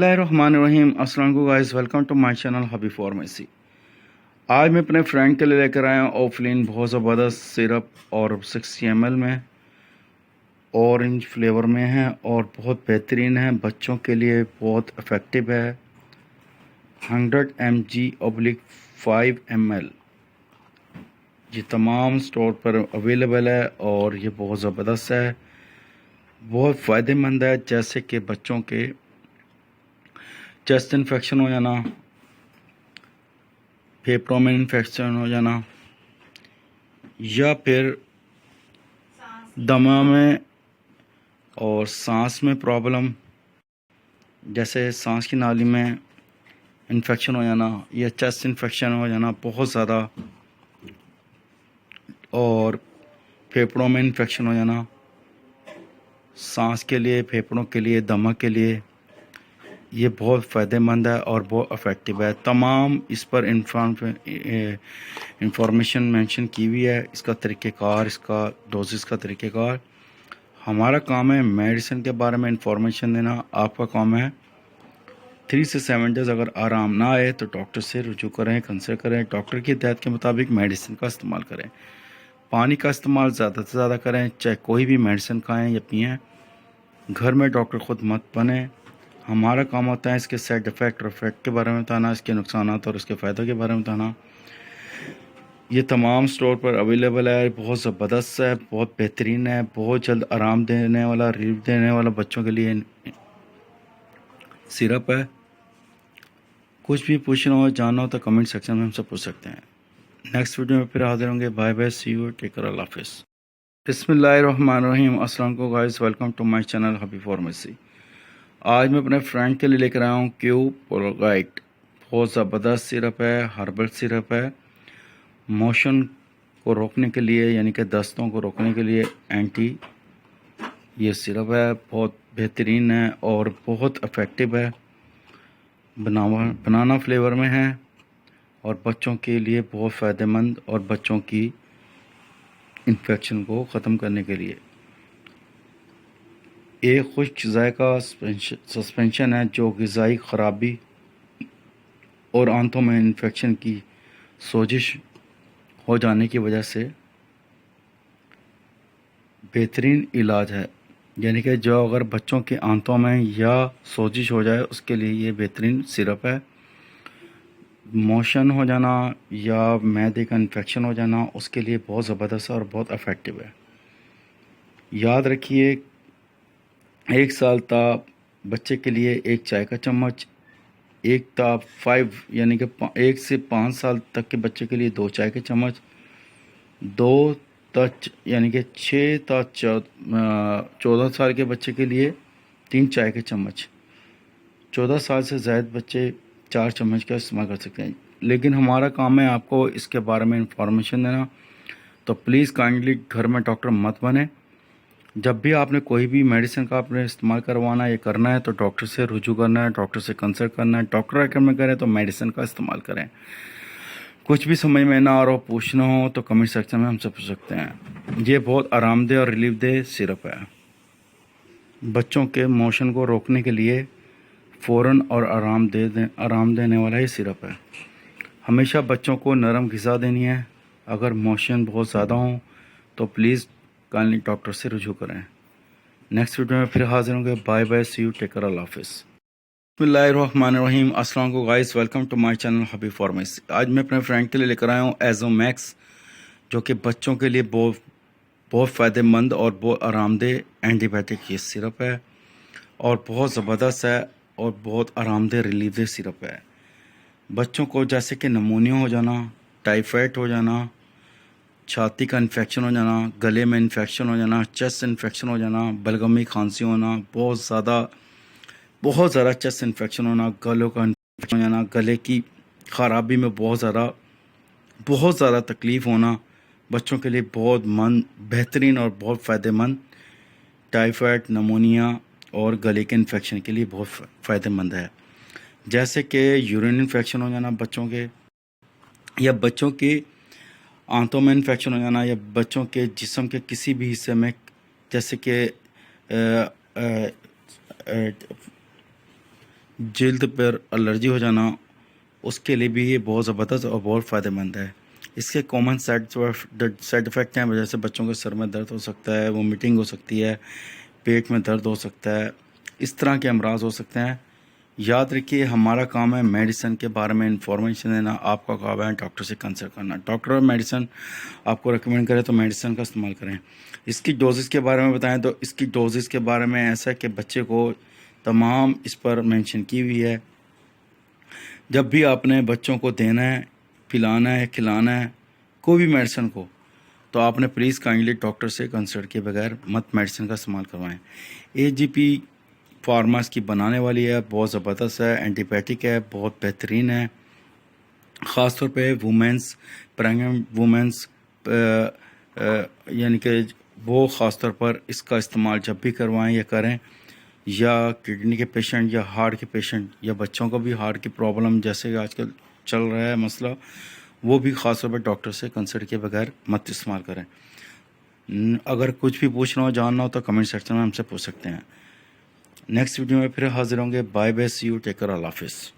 Bismillahirrahmanirrahim। अस्सलाम वालेकुम guys, welcome to my channel hubby pharmacy. आज मैं अपने फ्रेंड के लिए लेकर आया हूँ ओफलिन बहुत ज़बरदस्त सिरप और 60 ml में ऑरेंज फ्लेवर में है और बहुत बेहतरीन है। बच्चों के लिए बहुत इफ़ेक्टिव है। 100 mg/5 ml ये तमाम स्टोर पर अवेलेबल है और ये बहुत ज़बरदस्त है, बहुत फ़ायदेमंद है। जैसे कि बच्चों के चेस्ट इन्फेक्शन हो जाना, फेफड़ों में इन्फेक्शन हो जाना या फिर दमा में और सांस में प्रॉब्लम, जैसे सांस की नाली में इन्फेक्शन हो जाना या चेस्ट इन्फेक्शन हो जाना बहुत ज़्यादा, और फेफड़ों में इन्फेक्शन हो जाना, सांस के लिए, फेफड़ों के लिए, दमा के लिए ये बहुत फ़ायदेमंद है और बहुत इफ़ेक्टिव है। तमाम इस पर इंफॉर्मेशन मेंशन की हुई है, इसका तरीक़ेकार, इसका डोजेस का तरीक़ेकार। हमारा काम है मेडिसिन के बारे में इंफॉर्मेशन देना, आपका काम है 3 से 7 डेज़ अगर आराम ना आए तो डॉक्टर से रुजू करें, कंसल्ट करें, डॉक्टर की हिदायत के मुताबिक मेडिसिन का इस्तेमाल करें। पानी का इस्तेमाल ज़्यादा से ज़्यादा करें, चाहे कोई भी मेडिसिन खाएं या पिएँ। घर में डॉक्टर ख़ुद मत बने। हमारा काम होता है इसके साइड इफ़ेक्ट और इफ़ेक्ट के बारे में बताना, इसके नुकसानात और इसके फ़ायदों के बारे में बताना। ये तमाम स्टोर पर अवेलेबल है, बहुत ज़बरदस्त है, बहुत बेहतरीन है, बहुत जल्द आराम देने वाला, रिलीफ देने वाला बच्चों के लिए सिरप है। कुछ भी पूछना हो, जानना हो तो कमेंट सेक्शन में हमसे पूछ सकते हैं। नेक्स्ट वीडियो में फिर हाजिर होंगे। Bye bye, see you, take care, Allah हाफिज़। बिस्मिल्लाहिर्रहमानिर्रहीम। अस्सलाम वालेकुम guys, welcome to my channel hubby pharmacy. आज मैं अपने फ्रेंड के लिए लेकर आया हूँ क्यूपोलाइट। बहुत ज़बरदस्त सिरप है, हर्बल सिरप है। मोशन को रोकने के लिए, यानी कि दस्तों को रोकने के लिए एंटी ये सिरप है, बहुत बेहतरीन है और बहुत इफ़ेक्टिव है। बनाना फ्लेवर में है और बच्चों के लिए बहुत फ़ायदेमंद और बच्चों की इन्फेक्शन को ख़त्म करने के लिए एक खुश्क ज़ायका सस्पेंशन है जो ग़िज़ाई ख़राबी और आंतों में इन्फेक्शन की सोजिश हो जाने की वजह से बेहतरीन इलाज है। यानी कि जो अगर बच्चों के आंतों में या सोजिश हो जाए उसके लिए ये बेहतरीन सिरप है। मोशन हो जाना या मैदे का इन्फेक्शन हो जाना उसके लिए बहुत ज़बरदस्त और बहुत इफ़ेक्टिव है। याद रखिए, 1 साल तक बच्चे के लिए 1 चाय का चम्मच, 1 तक 5 यानी कि 1 से 5 साल तक के बच्चे के लिए 2 चाय के चम्मच, 2 तक यानी कि 6 तक 14 साल के बच्चे के लिए 3 चाय के चम्मच, 14 साल से ज़ायद बच्चे 4 चम्मच का इस्तेमाल कर सकते हैं। लेकिन हमारा काम है आपको इसके बारे में इंफॉर्मेशन देना, तो प्लीज़ काइंडली घर में डॉक्टर मत बने। जब भी आपने कोई भी मेडिसिन का आपने इस्तेमाल करवाना है, ये करना है, तो डॉक्टर से रुजू करना है, डॉक्टर से कंसल्ट करना है। डॉक्टर रेकमेंड करें तो मेडिसिन का इस्तेमाल करें। कुछ भी समझ में ना आ रहा हो, पूछना हो तो कमेंट सेक्शन में हमसे पूछ सकते हैं। ये बहुत आरामदेह और रिलीफ दे सिरप है। बच्चों के मोशन को रोकने के लिए फ़ौरन और आराम देने वाला ये सिरप है। हमेशा बच्चों को नरम ग़िज़ा देनी है। अगर मोशन बहुत ज़्यादा हो तो प्लीज़ काइंडली डॉक्टर से रुजू करें। नेक्स्ट वीडियो में फिर हाजिर होंगे। Bye bye, see you, take care, Allah हाफिज़। बिस्मिल्लाहिर्रहमानिर्रहीम। अस्सलाम वालेकुम guys, welcome to my channel hubby pharmacy. आज मैं अपने फ्रेंड के लिए लेकर आया हूँ एज़ोमैक्स, जो कि बच्चों के लिए बहुत फ़ायदेमंद और बहुत आरामदेह एंटीबायोटिक ये सिरप है और बहुत ज़बरदस्त है और बहुत आरामदेह रिलीफ दे सिरप है। बच्चों को जैसे कि नमूनिया हो जाना, टाइफाइड हो जाना, छाती का इन्फेक्शन हो जाना, गले में इन्फेक्शन हो जाना, चेस्ट इन्फेक्शन हो जाना, बलगमी खांसी होना, बहुत ज़्यादा चेस्ट इन्फेक्शन होना, गलों का इन्फेक्शन हो जाना, गले की ख़राबी में बहुत ज़्यादा तकलीफ़ होना, बच्चों के लिए बहुत बेहतरीन और बहुत फ़ायदेमंद। टाइफाइड, नमूनिया और गले के इन्फेक्शन के लिए बहुत फ़ायदेमंद है। जैसे कि यूरिन इन्फेक्शन हो जाना बच्चों के, या बच्चों के आंतों में इन्फेक्शन हो जाना, या बच्चों के जिस्म के किसी भी हिस्से में, जैसे कि جلد پر الرجی ہو جانا، اس کے لیے بھی یہ بہت زبردست اور بہت فائدہ مند ہے۔ اس کے کامن سائڈ افیکٹ ہیں، جیسے بچوں کے سر میں درد ہو سکتا ہے، وومیٹنگ ہو سکتی ہے، پیٹ میں درد ہو سکتا ہے، اس طرح کے امراض ہو سکتے ہیں۔ یاد رکھیے ہمارا کام ہے میڈیسن کے بارے میں انفارمیشن دینا، آپ کا کام ہے ڈاکٹر سے کنسلٹ کرنا۔ ڈاکٹر اور میڈیسن آپ کو ریکمینڈ کرے تو میڈیسن کا استعمال کریں۔ اس کی ڈوزز کے بارے میں بتائیں تو اس کی ڈوزز کے بارے میں ایسا ہے کہ بچے کو تمام اس پر مینشن کی ہوئی ہے۔ جب بھی آپ نے بچوں کو دینا ہے، پلانا ہے، کھلانا ہے کوئی بھی میڈیسن کو، تو آپ نے پلیز کائنڈلی ڈاکٹر سے کنسلٹ کے بغیر مت میڈیسن کا استعمال کروائیں۔ AGP فارماس کی بنانے والی ہے، بہت زبردست ہے، اینٹی بائیوٹک ہے، بہت بہترین ہے، خاص طور پہ وومنس، پریگننٹ وومنس، یعنی کہ وہ خاص طور پر اس کا استعمال جب بھی کروائیں یا کریں، یا کڈنی کے پیشنٹ یا ہارٹ کے پیشنٹ یا بچوں کو بھی ہارٹ کی پرابلم جیسے کہ آج کل چل رہا ہے مسئلہ، وہ بھی خاص طور پر ڈاکٹر سے کنسلٹ کے بغیر مت استعمال کریں۔ اگر کچھ بھی پوچھنا ہو، جاننا ہو تو کمنٹ سیکشن میں ہم سے پوچھ سکتے ہیں۔ نیکسٹ ویڈیو میں پھر حاضر ہوں گے۔ Bye bye, see you, take care, Allah حافظ۔